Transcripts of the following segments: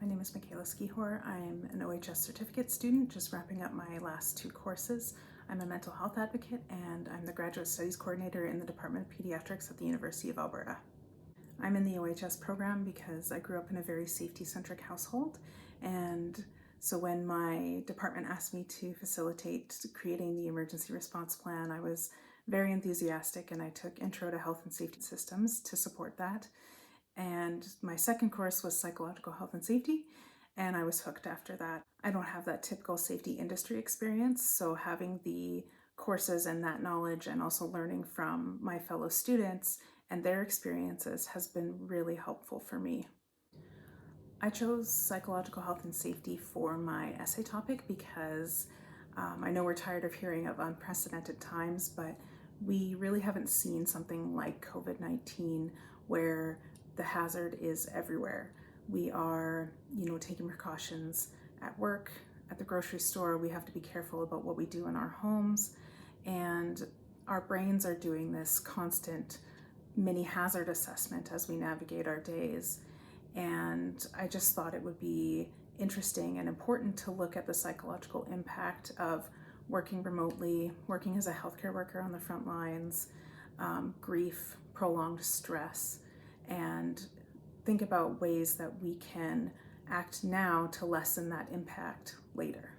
name is Mikhaila Skehor. I'm an OHS certificate student, just wrapping up my last 2 courses. I'm a mental health advocate and I'm the graduate studies coordinator in the Department of Pediatrics at the University of Alberta. I'm in the OHS program because I grew up in a very safety-centric household, and so when my department asked me to facilitate creating the emergency response plan, I was very enthusiastic and I took Intro to Health and Safety Systems to support that. And my second course was Psychological Health and Safety, and I was hooked after that. I don't have that typical safety industry experience, so having the courses and that knowledge and also learning from my fellow students and their experiences has been really helpful for me. I chose Psychological Health and Safety for my essay topic because I know we're tired of hearing of unprecedented times, but we really haven't seen something like COVID-19 where the hazard is everywhere. We are, taking precautions at work, at the grocery store. We have to be careful about what we do in our homes, and our brains are doing this constant mini hazard assessment as we navigate our days. And I just thought it would be interesting and important to look at the psychological impact of working remotely, working as a healthcare worker on the front lines, grief, prolonged stress, and think about ways that we can act now to lessen that impact later.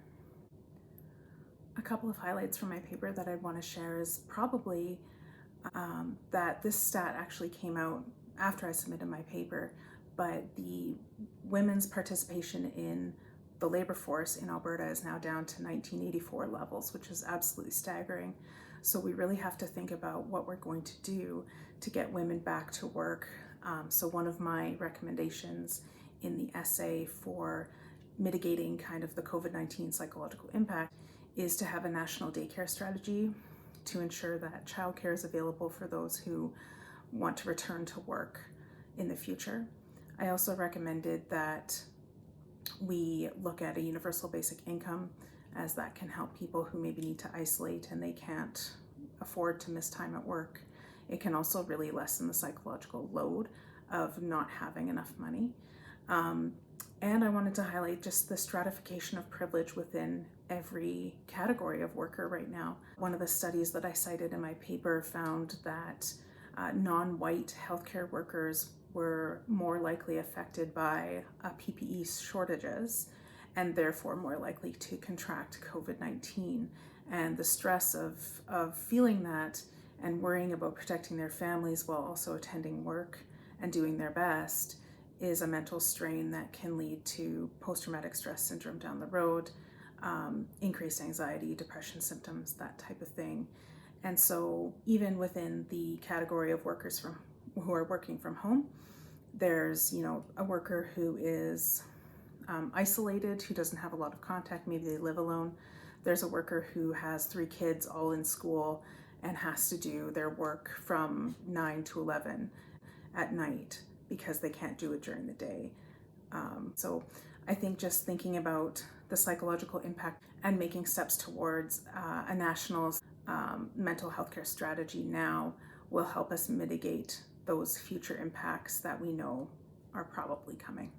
A couple of highlights from my paper that I'd want to share is probably that this stat actually came out after I submitted my paper, but the women's participation in the labor force in Alberta is now down to 1984 levels, which is absolutely staggering. So we really have to think about what we're going to do to get women back to work. So one of my recommendations in the essay for mitigating kind of the COVID-19 psychological impact is to have a national daycare strategy to ensure that childcare is available for those who want to return to work in the future. I also recommended that we look at a universal basic income, as that can help people who maybe need to isolate and they can't afford to miss time at work. It can also really lessen the psychological load of not having enough money. And I wanted to highlight just the stratification of privilege within every category of worker right now. One of the studies that I cited in my paper found that non-white healthcare workers were more likely affected by PPE shortages and therefore more likely to contract COVID-19. And the stress of feeling that and worrying about protecting their families while also attending work and doing their best is a mental strain that can lead to post-traumatic stress syndrome down the road, increased anxiety, depression symptoms, that type of thing. And so even within the category of workers who are working from home, there's a worker who is isolated, who doesn't have a lot of contact, maybe they live alone. There's a worker who has 3 kids all in school and has to do their work from 9 to 11 at night because they can't do it during the day. So I think just thinking about the psychological impact and making steps towards a national mental health care strategy now will help us mitigate those future impacts that we know are probably coming.